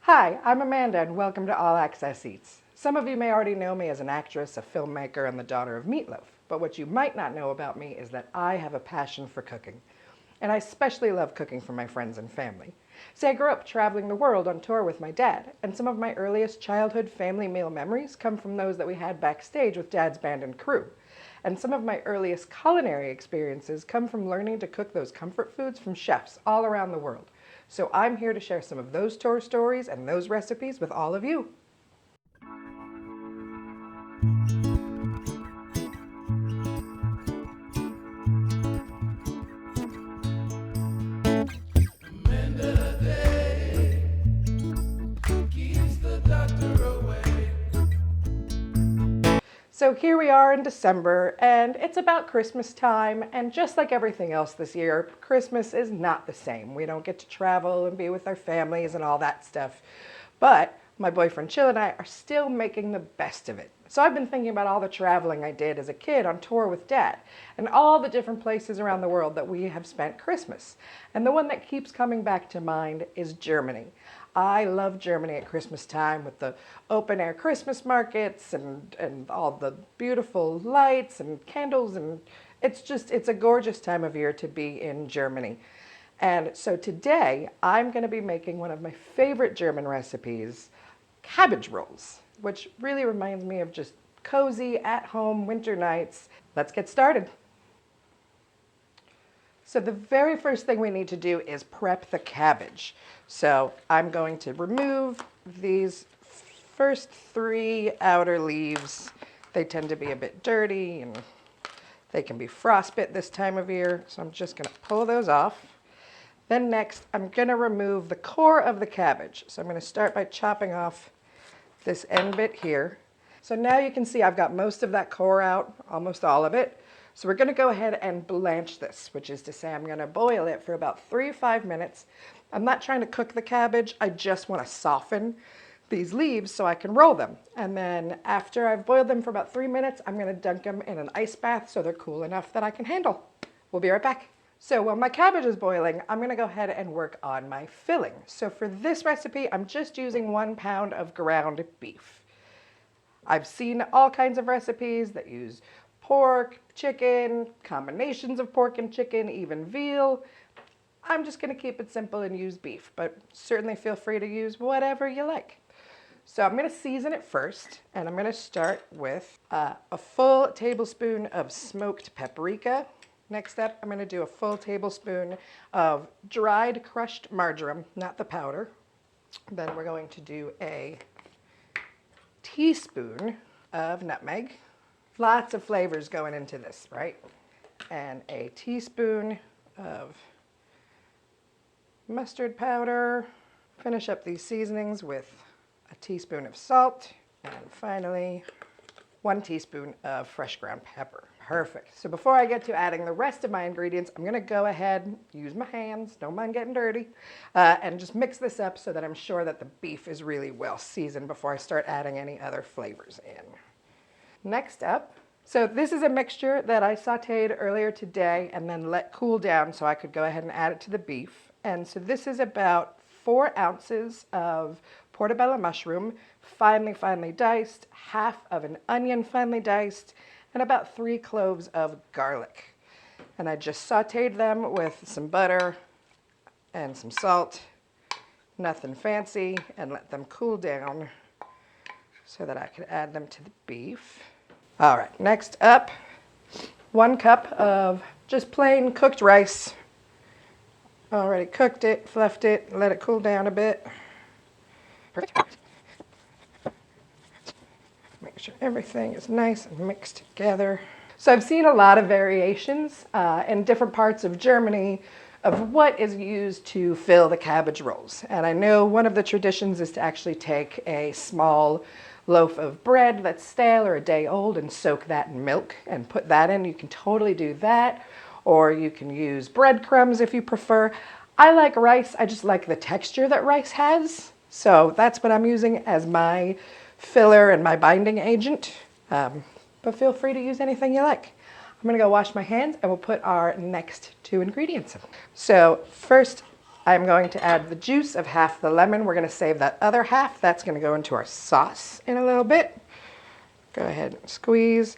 Hi, I'm Amanda and welcome to Allaccesseats. Some of you may already know me as an actress, a filmmaker, and the daughter of Meatloaf, but what you might not know about me is that I have a passion for cooking. And I especially love cooking for my friends and family. See, I grew up traveling the world on tour with my dad, and some of my earliest childhood family meal memories come from those that we had backstage with Dad's band and crew. And some of my earliest culinary experiences come from learning to cook those comfort foods from chefs all around the world. So I'm here to share some of those tour stories and those recipes with all of you. So here we are in December, and it's about Christmas time, and just like everything else this year, Christmas is not the same. We don't get to travel and be with our families and all that stuff. But my boyfriend Chill and I are still making the best of it. So I've been thinking about all the traveling I did as a kid on tour with Dad, and all the different places around the world that we have spent Christmas. And the one that keeps coming back to mind is Germany. I love Germany at Christmas time with the open air Christmas markets and all the beautiful lights and candles, and it's a gorgeous time of year to be in Germany. And so today I'm going to be making one of my favorite German recipes, cabbage rolls, which really reminds me of just cozy at-home winter nights. Let's get started. So the very first thing we need to do is prep the cabbage. So I'm going to remove these first three outer leaves. They tend to be a bit dirty and they can be frostbit this time of year. So I'm just going to pull those off. Then next, I'm going to remove the core of the cabbage. So I'm going to start by chopping off this end bit here. So now you can see I've got most of that core out, almost all of it. So we're going to go ahead and blanch this, which is to say I'm going to boil it for about 3 to 5 minutes. I'm not trying to cook the cabbage. I just want to soften these leaves so I can roll them. And then after I've boiled them for about 3 minutes, I'm going to dunk them in an ice bath so they're cool enough that I can handle. We'll be right back. So while my cabbage is boiling, I'm going to go ahead and work on my filling. So for this recipe, I'm just using 1 pound of ground beef. I've seen all kinds of recipes that use pork, chicken, combinations of pork and chicken, even veal. I'm just going to keep it simple and use beef, but certainly feel free to use whatever you like. So I'm going to season it first, and I'm going to start with a full tablespoon of smoked paprika. Next up, I'm going to do a full tablespoon of dried crushed marjoram, not the powder. Then we're going to do a teaspoon of nutmeg. Lots of flavors going into this, right? And a teaspoon of mustard powder. Finish up these seasonings with a teaspoon of salt. And finally, 1 teaspoon of fresh ground pepper. Perfect. So before I get to adding the rest of my ingredients, I'm going to go ahead, use my hands, don't mind getting dirty, and just mix this up so that I'm sure that the beef is really well seasoned before I start adding any other flavors in. Next up, so this is a mixture that I sautéed earlier today and then let cool down so I could go ahead and add it to the beef. And so this is about 4 ounces of portobello mushroom, finely diced, half of an onion finely diced, and about 3 cloves of garlic. And I just sautéed them with some butter and some salt, nothing fancy, and let them cool down so that I could add them to the beef. All right, next up, 1 cup of just plain cooked rice. Already cooked it, fluffed it, let it cool down a bit. Perfect. Make sure everything is nice and mixed together. So I've seen a lot of variations in different parts of Germany of what is used to fill the cabbage rolls. And I know one of the traditions is to actually take a small loaf of bread that's stale or a day old and soak that in milk and put that in. You can totally do that, or you can use breadcrumbs if you prefer. I like rice. I just like the texture that rice has. So that's what I'm using as my filler and my binding agent. But feel free to use anything you like. I'm gonna go wash my hands and we'll put our next 2 ingredients in. So first, I'm going to add the juice of half the lemon. We're going to save that other half. That's going to go into our sauce in a little bit. Go ahead and squeeze.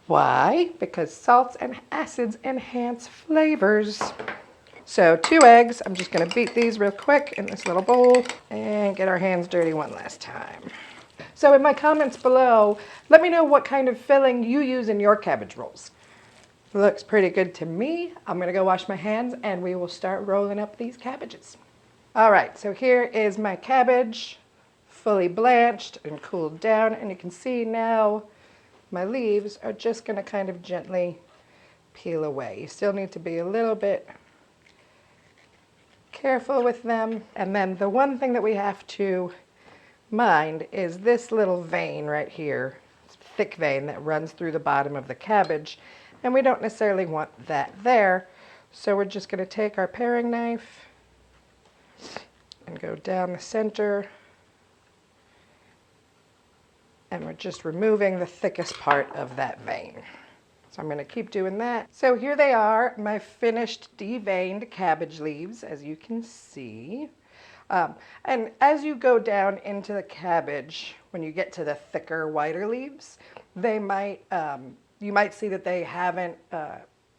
Why? Because salts and acids enhance flavors. So 2 eggs. I'm just going to beat these real quick in this little bowl and get our hands dirty one last time. So in my comments below, let me know what kind of filling you use in your cabbage rolls. Looks pretty good to me. I'm going to go wash my hands and we will start rolling up these cabbages. All right, so here is my cabbage, fully blanched and cooled down, and you can see now my leaves are just going to kind of gently peel away. You still need to be a little bit careful with them. And then the one thing that we have to mind is this little vein right here, thick vein that runs through the bottom of the cabbage, and we don't necessarily want that there. So we're just going to take our paring knife and go down the center, and we're just removing the thickest part of that vein. So I'm going to keep doing that. So here they are, my finished deveined cabbage leaves, as you can see. And as you go down into the cabbage, when you get to the thicker, whiter leaves, they might, you might see that they haven't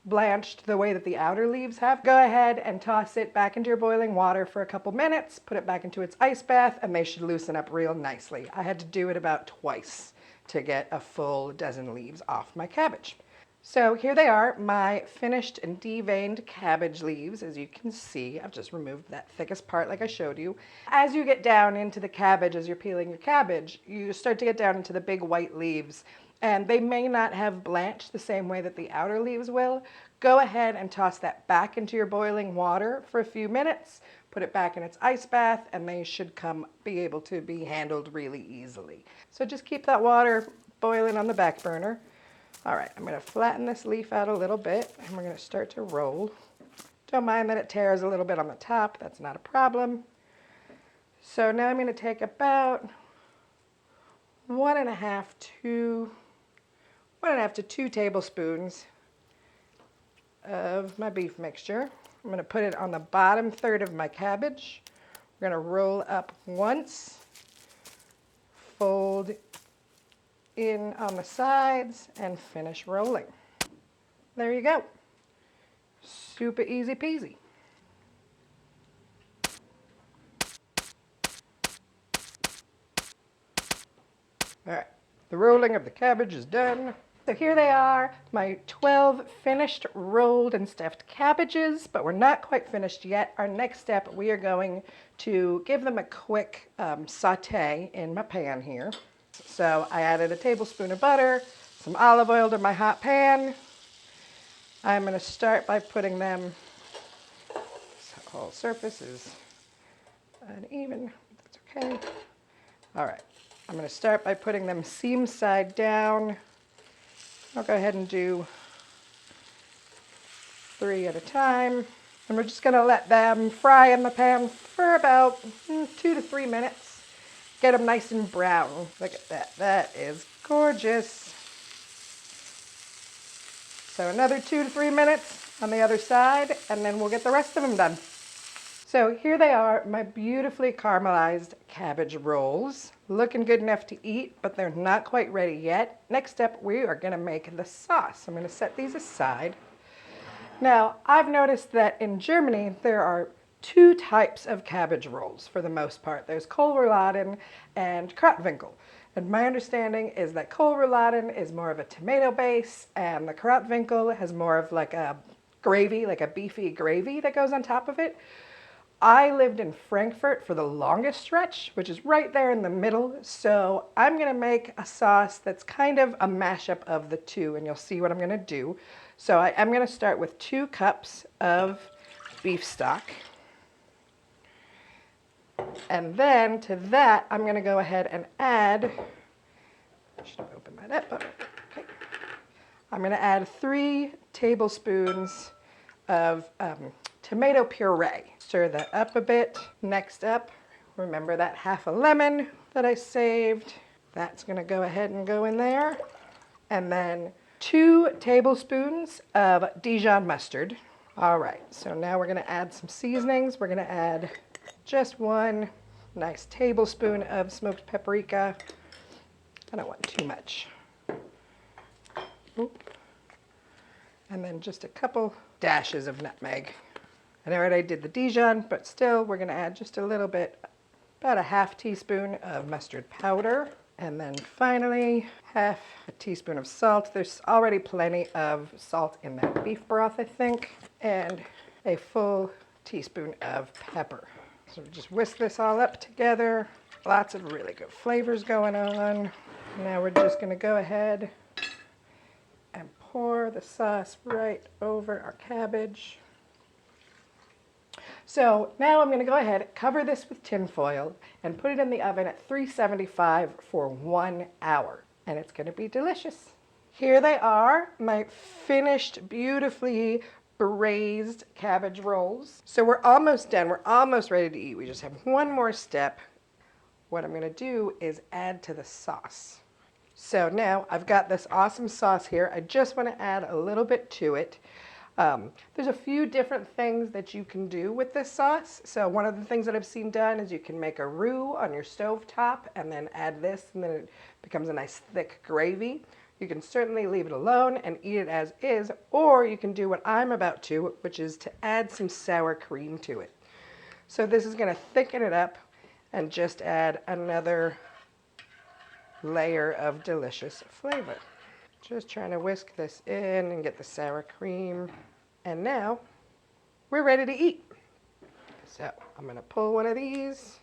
blanched the way that the outer leaves have. Go ahead and toss it back into your boiling water for a couple minutes, put it back into its ice bath, and they should loosen up real nicely. I had to do it about twice to get a full dozen leaves off my cabbage. So here they are, my finished and deveined cabbage leaves. As you can see, I've just removed that thickest part like I showed you. As you get down into the cabbage, as you're peeling your cabbage, you start to get down into the big white leaves, and they may not have blanched the same way that the outer leaves will. Go ahead and toss that back into your boiling water for a few minutes, put it back in its ice bath, and they should be able to be handled really easily. So just keep that water boiling on the back burner. All right, I'm going to flatten this leaf out a little bit, and we're going to start to roll. Don't mind that it tears a little bit on the top. That's not a problem. So now I'm going to take about 1.5 to 2 tablespoons of my beef mixture. I'm going to put it on the bottom third of my cabbage. We're going to roll up once, fold in on the sides, and finish rolling. There you go. Super easy peasy. All right, the rolling of the cabbage is done. So here they are, my 12 finished rolled and stuffed cabbages, but we're not quite finished yet. Our next step, we are going to give them a quick saute in my pan here. So I added a tablespoon of butter, some olive oil to my hot pan. I'm going to start by putting them, so the whole surface is uneven, that's okay. All right, I'm going to start by putting them seam side down. I'll go ahead and do 3 at a time. And we're just going to let them fry in the pan for about 2 to 3 minutes. Get them nice and brown. Look at that. That is gorgeous. So another 2 to 3 minutes on the other side, and then we'll get the rest of them done. So here they are, my beautifully caramelized cabbage rolls. Looking good enough to eat, but they're not quite ready yet. Next up, we are going to make the sauce. I'm going to set these aside. Now, I've noticed that in Germany, there are 2 types of cabbage rolls for the most part. There's kohlrouladen and Krautwickle. And my understanding is that kohlrouladen is more of a tomato base, and the Krautwickle has more of like a gravy, like a beefy gravy that goes on top of it. I lived in Frankfurt for the longest stretch, which is right there in the middle. So I'm going to make a sauce that's kind of a mashup of the 2, and you'll see what I'm going to do. So I'm going to start with 2 cups of beef stock. And then to that, I'm going to go ahead and add, I should have opened that up, but okay. I'm going to add 3 tablespoons of tomato puree. Stir that up a bit. Next up, remember that half a lemon that I saved. That's going to go ahead and go in there. And then 2 tablespoons of Dijon mustard. All right, so now we're gonna add some seasonings. We're gonna add just 1 nice tablespoon of smoked paprika. I don't want too much. Oop. And then just a couple dashes of nutmeg. I already did the Dijon, but still we're gonna add just a little bit, about a half teaspoon of mustard powder. And then finally, half a teaspoon of salt. There's already plenty of salt in that beef broth, I think. And a full teaspoon of pepper. So just whisk this all up together. Lots of really good flavors going on. Now we're just gonna go ahead and pour the sauce right over our cabbage. So now I'm going to go ahead, cover this with tin foil, and put it in the oven at 375 for 1 hour. And it's going to be delicious. Here they are, my finished, beautifully braised cabbage rolls. So we're almost done. We're almost ready to eat. We just have one more step. What I'm going to do is add to the sauce. So now I've got this awesome sauce here. I just want to add a little bit to it. There's a few different things that you can do with this sauce. So one of the things that I've seen done is you can make a roux on your stove top and then add this, and then it becomes a nice thick gravy. You can certainly leave it alone and eat it as is, or you can do what I'm about to, which is to add some sour cream to it. So this is going to thicken it up and just add another layer of delicious flavor. Just trying to whisk this in and get the sour cream. And now we're ready to eat. So I'm going to pull one of these.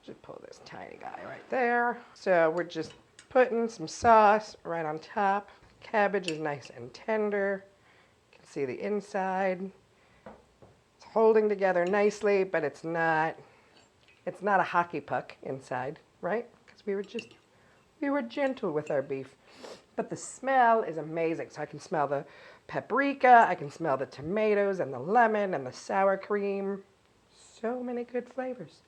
Just pull this tiny guy right there. So we're just putting some sauce right on top. Cabbage is nice and tender. You can see the inside. It's holding together nicely, but it's not a hockey puck inside, right? Because we were gentle with our beef. But the smell is amazing. So I can smell the paprika, I can smell the tomatoes and the lemon and the sour cream. So many good flavors.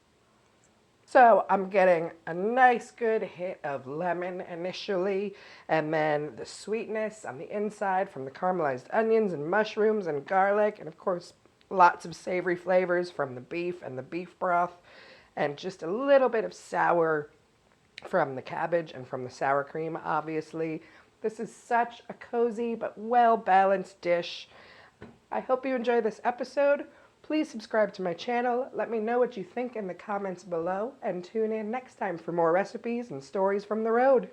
So I'm getting a nice good hit of lemon initially, and then the sweetness on the inside from the caramelized onions and mushrooms and garlic, and of course lots of savory flavors from the beef and the beef broth, and just a little bit of sour from the cabbage and from the sour cream, obviously. This is such a cozy but well-balanced dish. I hope you enjoy this episode. Please subscribe to my channel. Let me know what you think in the comments below, and tune in next time for more recipes and stories from the road.